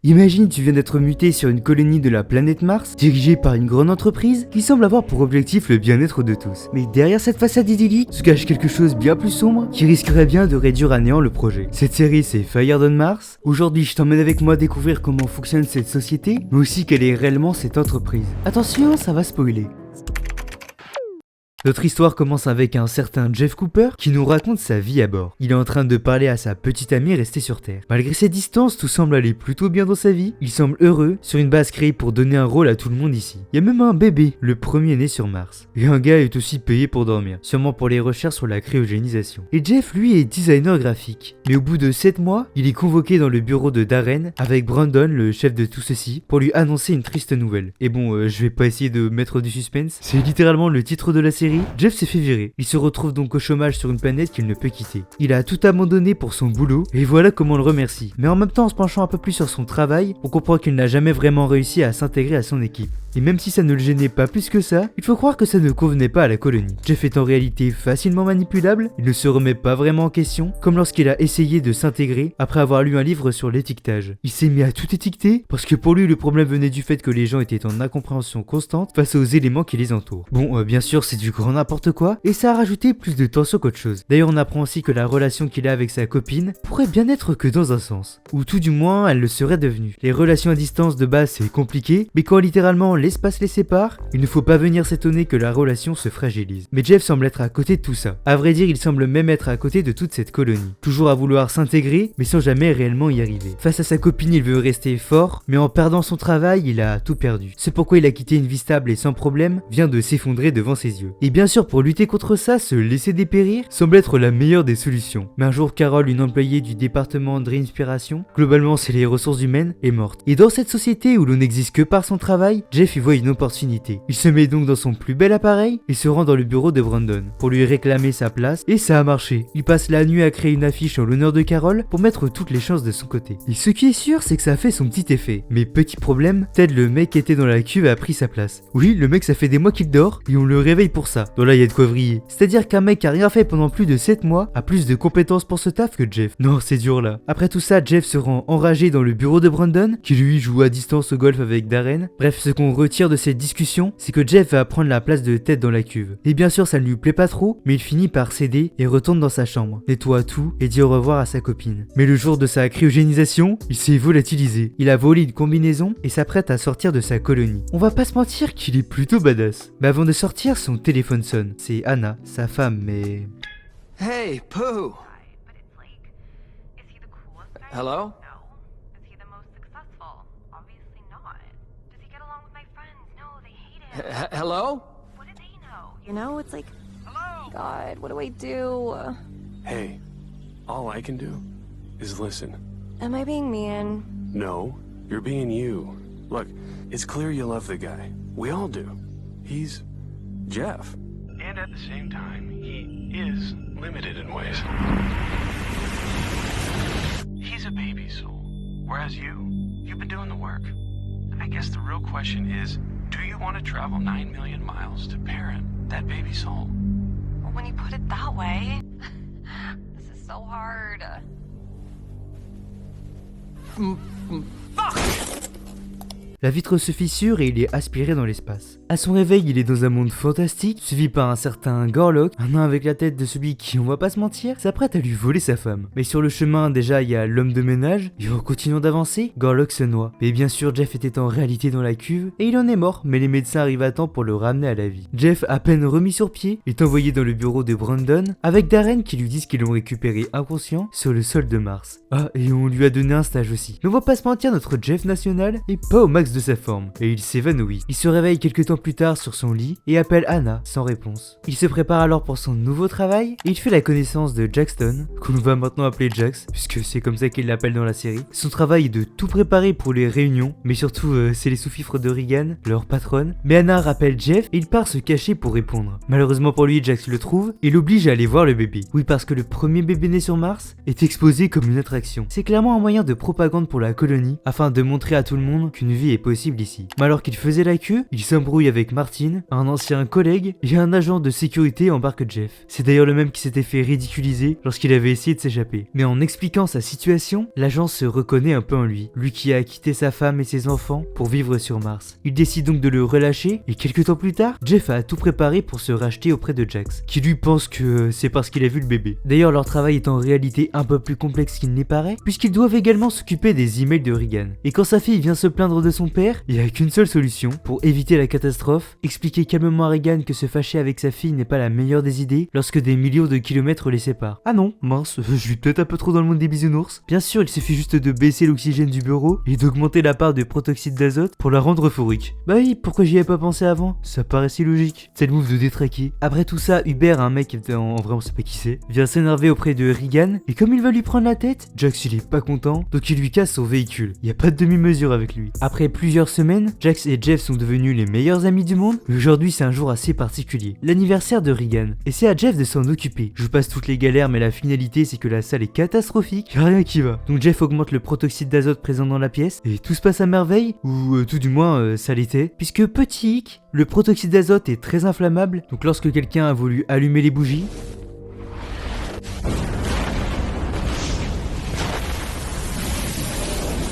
Imagine tu viens d'être muté sur une colonie de la planète Mars, dirigée par une grande entreprise qui semble avoir pour objectif le bien-être de tous. Mais derrière cette façade idyllique se cache quelque chose bien plus sombre qui risquerait bien de réduire à néant le projet. Cette série c'est Fired on Mars. Aujourd'hui je t'emmène avec moi découvrir comment fonctionne cette société, mais aussi quelle est réellement cette entreprise. Attention, ça va spoiler. Notre histoire commence avec un certain Jeff Cooper qui nous raconte sa vie à bord. Il est en train de parler à sa petite amie restée sur Terre. Malgré ses distances, tout semble aller plutôt bien dans sa vie. Il semble heureux sur une base créée pour donner un rôle à tout le monde ici. Il y a même un bébé, le premier né sur Mars. Et un gars est aussi payé pour dormir, sûrement pour les recherches sur la cryogénisation. Et Jeff, lui, est designer graphique. Mais au bout de 7 mois, il est convoqué dans le bureau de Darren avec Brandon, le chef de tout ceci, pour lui annoncer une triste nouvelle. Et bon, je vais pas essayer de mettre du suspense. C'est littéralement le titre de la série. Jeff s'est fait virer. Il se retrouve donc au chômage sur une planète qu'il ne peut quitter. Il a tout abandonné pour son boulot et voilà comment on le remercie. Mais en même temps, en se penchant un peu plus sur son travail, on comprend qu'il n'a jamais vraiment réussi à s'intégrer à son équipe. Et même si ça ne le gênait pas plus que ça, il faut croire que ça ne convenait pas à la colonie. Jeff est en réalité facilement manipulable, il ne se remet pas vraiment en question, comme lorsqu'il a essayé de s'intégrer après avoir lu un livre sur l'étiquetage. Il s'est mis à tout étiqueter parce que pour lui le problème venait du fait que les gens étaient en incompréhension constante face aux éléments qui les entourent. Bon, bien sûr c'est du grand n'importe quoi, et ça a rajouté plus de tension qu'autre chose. D'ailleurs on apprend aussi que la relation qu'il a avec sa copine pourrait bien être que dans un sens, ou tout du moins elle le serait devenue. Les relations à distance de base c'est compliqué, mais quand littéralement l'espace les sépare, il ne faut pas venir s'étonner que la relation se fragilise. Mais Jeff semble être à côté de tout ça. À vrai dire, il semble même être à côté de toute cette colonie. Toujours à vouloir s'intégrer, mais sans jamais réellement y arriver. Face à sa copine, il veut rester fort, mais en perdant son travail, il a tout perdu. C'est pourquoi il a quitté une vie stable et sans problème, vient de s'effondrer devant ses yeux. Et bien sûr, pour lutter contre ça, se laisser dépérir semble être la meilleure des solutions. Mais un jour, Carol, une employée du département de réinspiration, globalement c'est les ressources humaines, est morte. Et dans cette société où l'on n'existe que par son travail, Jeff y voit une opportunité. Il se met donc dans son plus bel appareil et se rend dans le bureau de Brandon pour lui réclamer sa place, et ça a marché. Il passe la nuit à créer une affiche en l'honneur de Carol pour mettre toutes les chances de son côté. Et ce qui est sûr, c'est que ça a fait son petit effet. Mais petit problème, Ted, le mec qui était dans la cuve, a pris sa place. Oui, le mec ça fait des mois qu'il dort et on le réveille pour ça. Donc là il y a de quoi vriller. C'est-à-dire qu'un mec qui a rien fait pendant plus de 7 mois a plus de compétences pour ce taf que Jeff. Non, c'est dur là. Après tout ça, Jeff se rend enragé dans le bureau de Brandon, qui lui joue à distance au golf avec Darren. Bref, ce qu'on retire de cette discussion, c'est que Jeff va prendre la place de Ted dans la cuve. Et bien sûr ça ne lui plaît pas trop, mais il finit par céder et retourne dans sa chambre, nettoie tout et dit au revoir à sa copine. Mais le jour de sa cryogénisation, il s'est volatilisé. Il a volé une combinaison et s'apprête à sortir de sa colonie. On va pas se mentir qu'il est plutôt badass. Mais avant de sortir, son téléphone sonne. C'est Anna, sa femme, mais... Hey, Pooh! But it's like, is he the coolest guy? Hello? No. Is he the most successful? Obviously not. Does he get along with my friends? No, they hate him. Hello? What do they know? You know, it's like, Hello? God, what do I do? Hey, all I can do is listen. Am I being mean? No, you're being you. Look, it's clear you love the guy. We all do. He's Jeff. And at the same time, he is limited in ways. He's a baby soul, whereas you've been doing the work. I guess the real question is, do you want to travel 9 million miles to parent that baby soul? Well, when you put it that way, this is so hard. La vitre se fissure et il est aspiré dans l'espace. À son réveil, il est dans un monde fantastique, suivi par un certain Gorlock, un nain avec la tête de celui qui, on va pas se mentir, s'apprête à lui voler sa femme. Mais sur le chemin, déjà, il y a l'homme de ménage, et en continuant d'avancer, Gorlock se noie. Mais bien sûr, Jeff était en réalité dans la cuve, et il en est mort, mais les médecins arrivent à temps pour le ramener à la vie. Jeff, à peine remis sur pied, est envoyé dans le bureau de Brandon, avec Darren qui lui disent qu'ils l'ont récupéré inconscient sur le sol de Mars. Ah, et on lui a donné un stage aussi. Mais on va pas se mentir, notre Jeff national est pas au max de sa forme, et il s'évanouit. Il se réveille quelques temps plus tard sur son lit et appelle Anna sans réponse. Il se prépare alors pour son nouveau travail et il fait la connaissance de Jackson, qu'on va maintenant appeler Jax, puisque c'est comme ça qu'il l'appelle dans la série. Son travail est de tout préparer pour les réunions, mais surtout c'est les sous-fifres de Regan, leur patronne. Mais Anna rappelle Jeff et il part se cacher pour répondre. Malheureusement pour lui, Jax le trouve et l'oblige à aller voir le bébé. Oui, parce que le premier bébé né sur Mars est exposé comme une attraction. C'est clairement un moyen de propagande pour la colonie, afin de montrer à tout le monde qu'une vie est possible ici. Mais alors qu'il faisait la queue, il s'embrouille embrouille avec Martin, un ancien collègue et un agent de sécurité embarque Jeff. C'est d'ailleurs le même qui s'était fait ridiculiser lorsqu'il avait essayé de s'échapper. Mais en expliquant sa situation, l'agent se reconnaît un peu en lui qui a quitté sa femme et ses enfants pour vivre sur Mars. Il décide donc de le relâcher et quelques temps plus tard, Jeff a tout préparé pour se racheter auprès de Jax, qui lui pense que c'est parce qu'il a vu le bébé. D'ailleurs, leur travail est en réalité un peu plus complexe qu'il n'y paraît, puisqu'ils doivent également s'occuper des emails de Regan. Et quand sa fille vient se plaindre de son père, il n'y a qu'une seule solution pour éviter la catastrophe, expliquer calmement à Regan que se fâcher avec sa fille n'est pas la meilleure des idées lorsque des millions de kilomètres les séparent. Ah non, mince, je suis peut-être un peu trop dans le monde des bisounours. Bien sûr, il suffit juste de baisser l'oxygène du bureau et d'augmenter la part de protoxyde d'azote pour la rendre euphorique. Bah oui, pourquoi j'y avais pas pensé avant? Ça paraissait logique. C'est le move de détraquer. Après tout ça, Hubert, un mec, en vrai on sait pas qui c'est, vient s'énerver auprès de Regan, et comme il va lui prendre la tête, Jax il est pas content, donc il lui casse son véhicule. Y a pas de demi-mesure avec lui. Après plusieurs semaines, Jax et Jeff sont devenus les meilleurs amis du monde, mais aujourd'hui c'est un jour assez particulier, l'anniversaire de Regan, et c'est à Jeff de s'en occuper. Je vous passe toutes les galères, mais la finalité c'est que la salle est catastrophique, y'a rien qui va. Donc Jeff augmente le protoxyde d'azote présent dans la pièce, et tout se passe à merveille, ou tout du moins ça l'était, puisque petit hic, le protoxyde d'azote est très inflammable, donc lorsque quelqu'un a voulu allumer les bougies,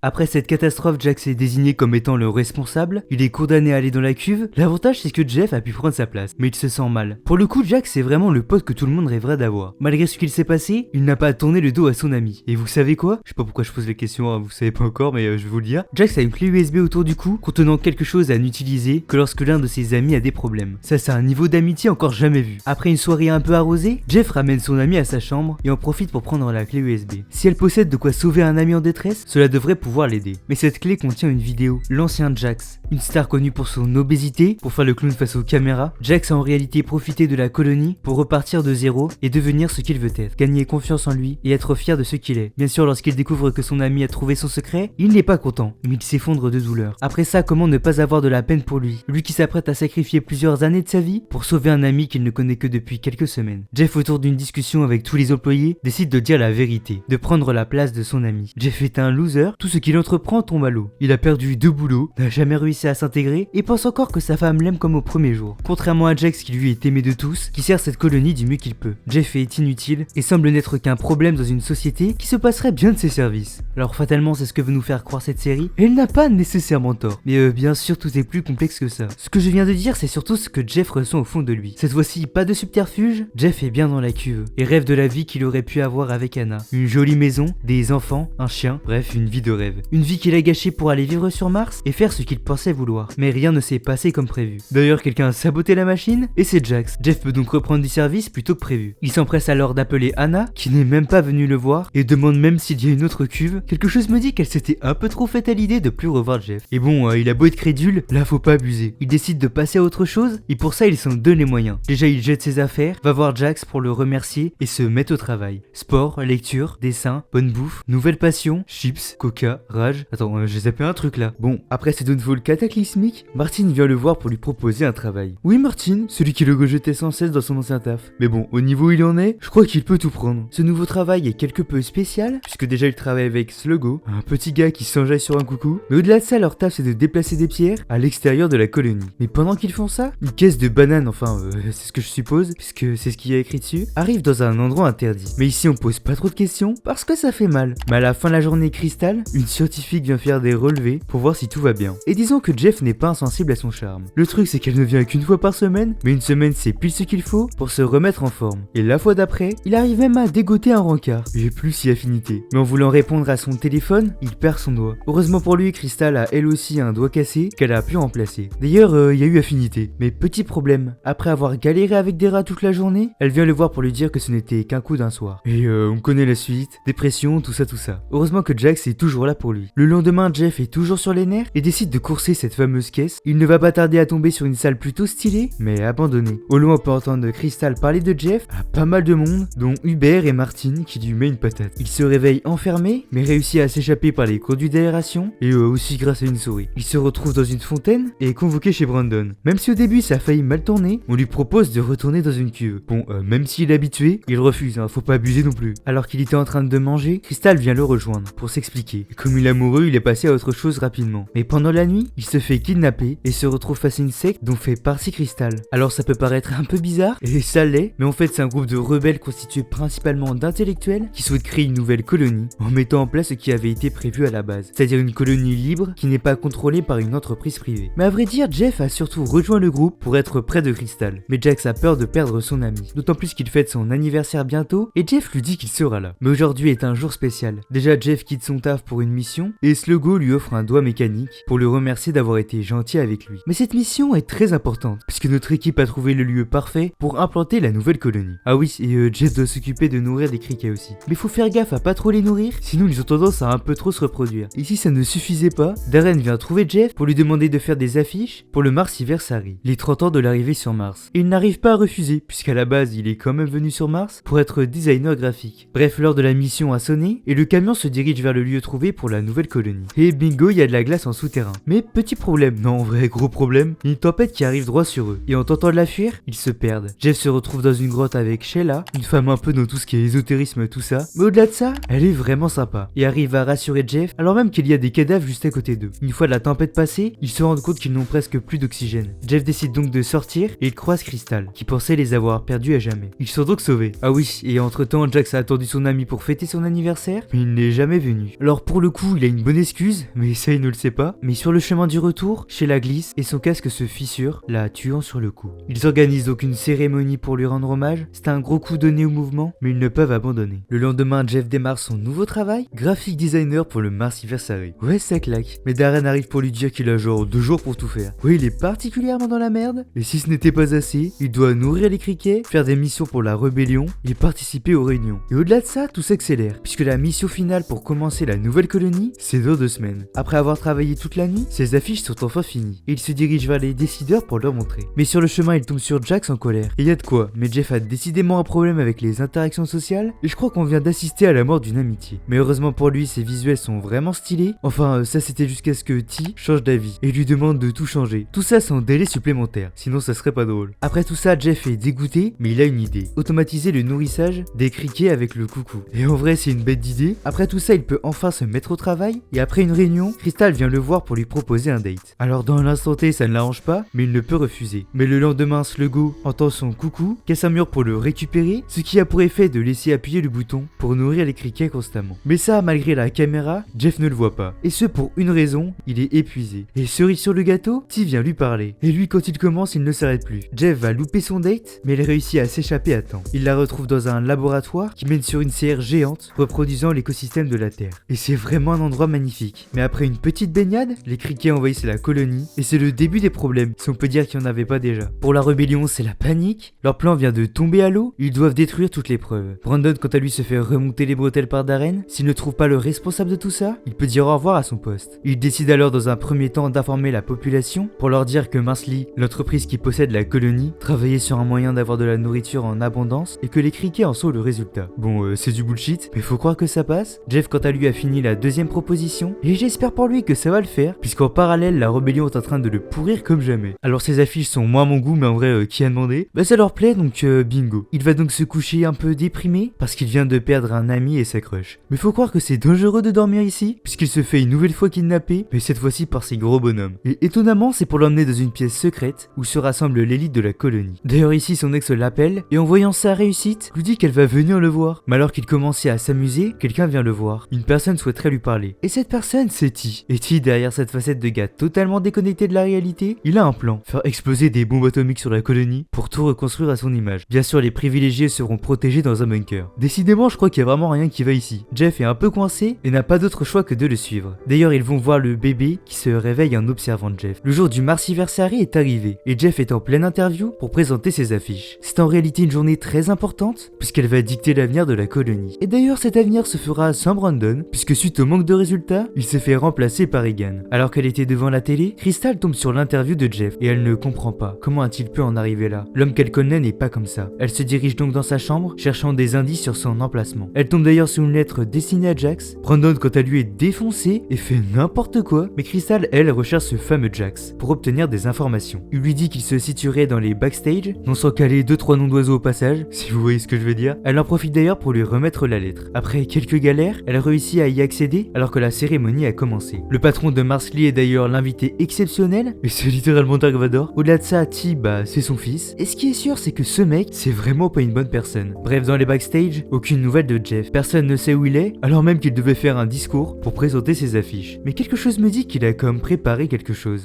après cette catastrophe, Jax est désigné comme étant le responsable, il est condamné à aller dans la cuve. L'avantage c'est que Jeff a pu prendre sa place, mais il se sent mal. Pour le coup, Jax c'est vraiment le pote que tout le monde rêverait d'avoir. Malgré ce qu'il s'est passé, il n'a pas tourné le dos à son ami. Et vous savez quoi? Je sais pas pourquoi je pose les questions, hein, vous savez pas encore, mais je vais vous le dire. Jax a une clé USB autour du cou, contenant quelque chose à n'utiliser que lorsque l'un de ses amis a des problèmes. Ça c'est un niveau d'amitié encore jamais vu. Après une soirée un peu arrosée, Jeff ramène son ami à sa chambre et en profite pour prendre la clé USB. Si elle possède de quoi sauver un ami en détresse, cela devrait pouvoir l'aider. Mais cette clé contient une vidéo. L'ancien Jax, une star connue pour son obésité, pour faire le clown face aux caméras, Jax a en réalité profité de la colonie pour repartir de zéro et devenir ce qu'il veut être, gagner confiance en lui et être fier de ce qu'il est. Bien sûr, lorsqu'il découvre que son ami a trouvé son secret, il n'est pas content, mais il s'effondre de douleur. Après ça, comment ne pas avoir de la peine pour lui qui s'apprête à sacrifier plusieurs années de sa vie pour sauver un ami qu'il ne connaît que depuis quelques semaines. Jeff, autour d'une discussion avec tous les employés, décide de dire la vérité, de prendre la place de son ami. Jeff est un loser, tout ce qu'il entreprend tombe à l'eau. Il a perdu 2 boulots, n'a jamais réussi à s'intégrer et pense encore que sa femme l'aime comme au premier jour. Contrairement à Jax qui lui est aimé de tous, qui sert cette colonie du mieux qu'il peut. Jeff est inutile et semble n'être qu'un problème dans une société qui se passerait bien de ses services. Alors fatalement c'est ce que veut nous faire croire cette série et elle n'a pas nécessairement tort. Mais bien sûr tout est plus complexe que ça. Ce que je viens de dire c'est surtout ce que Jeff ressent au fond de lui. Cette fois-ci pas de subterfuge, Jeff est bien dans la cuve et rêve de la vie qu'il aurait pu avoir avec Anna. Une jolie maison, des enfants, un chien, bref une vie de rêve. Une vie qu'il a gâchée pour aller vivre sur Mars et faire ce qu'il pensait vouloir. Mais rien ne s'est passé comme prévu. D'ailleurs quelqu'un a saboté la machine et c'est Jax. Jeff peut donc reprendre du service plutôt que prévu. Il s'empresse alors d'appeler Anna qui n'est même pas venue le voir et demande même s'il y a une autre cuve. Quelque chose me dit qu'elle s'était un peu trop faite à l'idée de plus revoir Jeff. Et bon, il a beau être crédule, là faut pas abuser. Il décide de passer à autre chose et pour ça il s'en donne les moyens. Déjà il jette ses affaires, va voir Jax pour le remercier et se met au travail. Sport, lecture, dessin, bonne bouffe, nouvelle passion, chips, coca, rage. Attends, j'ai zappé un truc là. Bon, après ces downfalls cataclysmiques, Martin vient le voir pour lui proposer un travail. Oui Martin, celui qui le rejetait sans cesse dans son ancien taf. Mais bon, au niveau où il en est, je crois qu'il peut tout prendre. Ce nouveau travail est quelque peu spécial, puisque déjà il travaille avec Sluggo, un petit gars qui s'enjaille sur un coucou. Mais au-delà de ça, leur taf c'est de déplacer des pierres à l'extérieur de la colonie. Mais pendant qu'ils font ça, une caisse de bananes, enfin c'est ce que je suppose, puisque c'est ce qu'il y a écrit dessus, arrive dans un endroit interdit. Mais ici on pose pas trop de questions, parce que ça fait mal. Mais à la fin de la journée Crystal, une scientifique vient faire des relevés pour voir si tout va bien. Et disons que Jeff n'est pas insensible à son charme. Le truc c'est qu'elle ne vient qu'une fois par semaine, mais une semaine c'est pile ce qu'il faut pour se remettre en forme. Et la fois d'après, il arrive même à dégoter un rencard. J'ai plus si affinité. Mais en voulant répondre à son téléphone, il perd son doigt. Heureusement pour lui, Crystal a elle aussi un doigt cassé qu'elle a pu remplacer. D'ailleurs, il y a eu affinité. Mais petit problème, après avoir galéré avec des rats toute la journée, elle vient le voir pour lui dire que ce n'était qu'un coup d'un soir. Et on connaît la suite, dépression, tout ça. Heureusement que Jax est toujours là pour lui. Le lendemain, Jeff est toujours sur les nerfs et décide de courser cette fameuse caisse. Il ne va pas tarder à tomber sur une salle plutôt stylée, mais abandonnée. Au loin, on peut entendre Crystal parler de Jeff à pas mal de monde, dont Hubert et Martin qui lui met une patate. Il se réveille enfermé, mais réussit à s'échapper par les conduits d'aération et aussi grâce à une souris. Il se retrouve dans une fontaine et est convoqué chez Brandon. Même si au début ça a failli mal tourner, on lui propose de retourner dans une cuve. Bon, même s'il est habitué, il refuse, faut pas abuser non plus. Alors qu'il était en train de manger, Crystal vient le rejoindre pour s'expliquer. comme il est amoureux, il est passé à autre chose rapidement. Mais pendant la nuit, il se fait kidnapper et se retrouve face à une secte dont fait partie Crystal. Alors ça peut paraître un peu bizarre, et ça l'est, mais en fait c'est un groupe de rebelles constitué principalement d'intellectuels qui souhaitent créer une nouvelle colonie en mettant en place ce qui avait été prévu à la base, c'est-à-dire une colonie libre qui n'est pas contrôlée par une entreprise privée. Mais à vrai dire, Jeff a surtout rejoint le groupe pour être près de Crystal. Mais Jax a peur de perdre son ami, d'autant plus qu'il fête son anniversaire bientôt et Jeff lui dit qu'il sera là. Mais aujourd'hui est un jour spécial. Déjà Jeff quitte son taf pour une mission et Sluggo lui offre un doigt mécanique pour le remercier d'avoir été gentil avec lui. Mais cette mission est très importante puisque notre équipe a trouvé le lieu parfait pour implanter la nouvelle colonie. Ah oui, et Jeff doit s'occuper de nourrir des criquets aussi. Mais faut faire gaffe à pas trop les nourrir, sinon ils ont tendance à un peu trop se reproduire. Et si ça ne suffisait pas, Darren vient trouver Jeff pour lui demander de faire des affiches pour le Marsiversary, les 30 ans de l'arrivée sur Mars. Et il n'arrive pas à refuser puisqu'à la base il est quand même venu sur Mars pour être designer graphique. Bref, l'heure de la mission a sonné et le camion se dirige vers le lieu trouvé pour la nouvelle colonie. Et bingo, il y a de la glace en souterrain. Mais petit problème, non en vrai gros problème, une tempête qui arrive droit sur eux. Et en tentant de la fuir, ils se perdent. Jeff se retrouve dans une grotte avec Sheila, une femme un peu dans tout ce qui est ésotérisme tout ça. Mais au-delà de ça, elle est vraiment sympa et arrive à rassurer Jeff alors même qu'il y a des cadavres juste à côté d'eux. Une fois la tempête passée, ils se rendent compte qu'ils n'ont presque plus d'oxygène. Jeff décide donc de sortir et il croise Crystal, qui pensait les avoir perdus à jamais. Ils sont donc sauvés. Ah oui, et entre temps, Jax a attendu son ami pour fêter son anniversaire, mais il n'est jamais venu. Alors pour le coup, il a une bonne excuse, mais ça il ne le sait pas. Mais sur le chemin du retour, Sheila glisse et son casque se fissure, la tuant sur le coup. Ils organisent donc une cérémonie pour lui rendre hommage. C'est un gros coup donné au mouvement, mais ils ne peuvent abandonner. Le lendemain, Jeff démarre son nouveau travail, graphic designer pour le Marsiversary. Ouais, ça claque. Mais Darren arrive pour lui dire qu'il a genre 2 jours pour tout faire. Oui, il est particulièrement dans la merde. Et si ce n'était pas assez, il doit nourrir les criquets, faire des missions pour la rébellion et participer aux réunions. Et au-delà de ça, tout s'accélère, puisque la mission finale pour commencer la nouvelle colonie, c'est dans 2 semaines. Après avoir travaillé toute la nuit, ses affiches sont enfin finies. Et il se dirige vers les décideurs pour leur montrer. Mais sur le chemin, il tombe sur Jax en colère. Et y a de quoi, mais Jeff a décidément un problème avec les interactions sociales, et je crois qu'on vient d'assister à la mort d'une amitié. Mais heureusement pour lui, ses visuels sont vraiment stylés. Enfin, ça c'était jusqu'à ce que T change d'avis et lui demande de tout changer. Tout ça sans délai supplémentaire, sinon ça serait pas drôle. Après tout ça, Jeff est dégoûté, mais il a une idée. Automatiser le nourrissage des criquets avec le coucou. Et en vrai, c'est une bête d'idée. Après tout ça, il peut enfin se mettre au travail, et après une réunion, Crystal vient le voir pour lui proposer un date. Alors dans l'instant T, ça ne l'arrange pas, mais il ne peut refuser. Mais le lendemain, Sluggo entend son coucou, casse un mur pour le récupérer, ce qui a pour effet de laisser appuyer le bouton pour nourrir les criquets constamment. Mais ça, malgré la caméra, Jeff ne le voit pas. Et ce pour une raison, il est épuisé. Et cerise sur le gâteau, T vient lui parler. Et lui, quand il commence, il ne s'arrête plus. Jeff va louper son date, mais il réussit à s'échapper à temps. Il la retrouve dans un laboratoire qui mène sur une serre géante, reproduisant l'écosystème de la Terre. Et c'est vraiment un endroit magnifique. Mais après une petite baignade, les criquets envahissent la colonie, et c'est le début des problèmes, si on peut dire qu'il n'y en avait pas déjà. Pour la rébellion, c'est la panique. Leur plan vient de tomber à l'eau, ils doivent détruire toutes les preuves. Brandon, quant à lui, se fait remonter les bretelles par Darren. S'il ne trouve pas le responsable de tout ça, il peut dire au revoir à son poste. Il décide alors dans un premier temps d'informer la population pour leur dire que Marsley, l'entreprise qui possède la colonie, travaillait sur un moyen d'avoir de la nourriture en abondance et que les criquets en sont le résultat. Bon, c'est du bullshit, mais faut croire que ça passe. Jeff, quant à lui, a fini la deuxième proposition et j'espère pour lui que ça va le faire, puisqu'en parallèle, la rébellion est en train de le pourrir comme jamais. Alors ces affiches sont moins à mon goût, mais en vrai, qui a demandé? Bah ça leur plaît, donc bingo. Il va donc se coucher un peu déprimé parce qu'il vient de perdre un ami et sa crush. Mais faut croire que c'est dangereux de dormir ici, puisqu'il se fait une nouvelle fois kidnapper, mais cette fois-ci par ces gros bonhommes. Et étonnamment, c'est pour l'emmener dans une pièce secrète où se rassemble l'élite de la colonie. D'ailleurs ici, son ex l'appelle et en voyant sa réussite, lui dit qu'elle va venir le voir. Mais alors qu'il commençait à s'amuser, quelqu'un vient le voir. Une personne souhaiterait lui parler. Et cette personne, c'est T. Et T, derrière cette facette de gars totalement déconnecté de la réalité, il a un plan. Faire exploser des bombes atomiques sur la colonie pour tout reconstruire à son image. Bien sûr, les privilégiés seront protégés dans un bunker. Décidément, je crois qu'il y a vraiment rien qui va ici. Jeff est un peu coincé et n'a pas d'autre choix que de le suivre. D'ailleurs, ils vont voir le bébé qui se réveille en observant Jeff. Le jour du Marsiversary est arrivé et Jeff est en pleine interview pour présenter ses affiches. C'est en réalité une journée très importante puisqu'elle va dicter l'avenir de la colonie. Et d'ailleurs, cet avenir se fera sans Brandon puisque suite au manque de résultats, il s'est fait remplacer par Egan. Alors qu'elle était devant la télé, Crystal tombe sur l'interview de Jeff et elle ne comprend pas. Comment a-t-il pu en arriver là? L'homme qu'elle connaît n'est pas comme ça. Elle se dirige donc dans sa chambre, cherchant des indices sur son emplacement. Elle tombe d'ailleurs sur une lettre destinée à Jax. Brandon, quant à lui, est défoncé et fait n'importe quoi, mais Crystal, elle, recherche ce fameux Jax pour obtenir des informations. Il lui dit qu'il se situerait dans les backstage, non sans caler 2-3 noms d'oiseaux au passage, si vous voyez ce que je veux dire. Elle en profite d'ailleurs pour lui remettre la lettre. Après quelques galères, elle réussit à y accéder aider alors que la cérémonie a commencé. Le patron de Marsley est d'ailleurs l'invité exceptionnel, et c'est littéralement Dark Vador. Au-delà de ça, T, c'est son fils. Et ce qui est sûr, c'est que ce mec, c'est vraiment pas une bonne personne. Bref, dans les backstage, aucune nouvelle de Jeff. Personne ne sait où il est, alors même qu'il devait faire un discours pour présenter ses affiches. Mais quelque chose me dit qu'il a comme préparé quelque chose.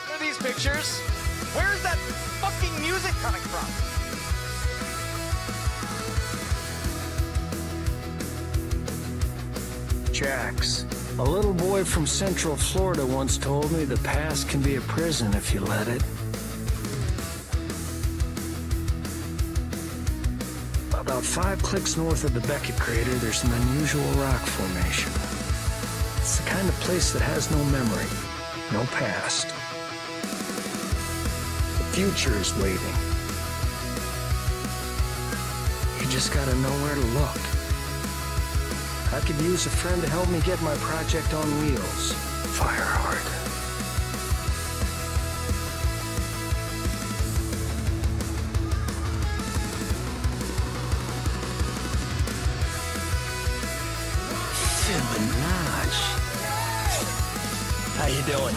What are these pictures? Where's that fucking music coming from? Jax. A little boy from Central Florida once told me the past can be a prison if you let it. About 5 clicks north of the Beckett crater, there's an unusual rock formation. It's the kind of place that has no memory, no past. The future is waiting. You just gotta know where to look. I could use a friend to help me get my project on wheels. Fireheart. Fibonacci. How you doing?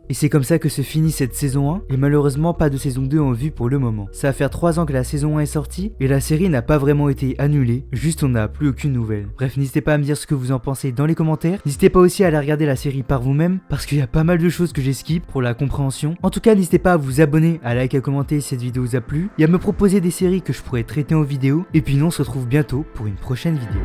Et c'est comme ça que se finit cette saison 1, et malheureusement pas de saison 2 en vue pour le moment. Ça va faire 3 ans que la saison 1 est sortie, et la série n'a pas vraiment été annulée, juste on n'a plus aucune nouvelle. Bref, n'hésitez pas à me dire ce que vous en pensez dans les commentaires, n'hésitez pas aussi à aller regarder la série par vous-même, parce qu'il y a pas mal de choses que j'ai skip pour la compréhension. En tout cas, n'hésitez pas à vous abonner, à liker, à commenter si cette vidéo vous a plu, et à me proposer des séries que je pourrais traiter en vidéo, et puis nous on se retrouve bientôt pour une prochaine vidéo.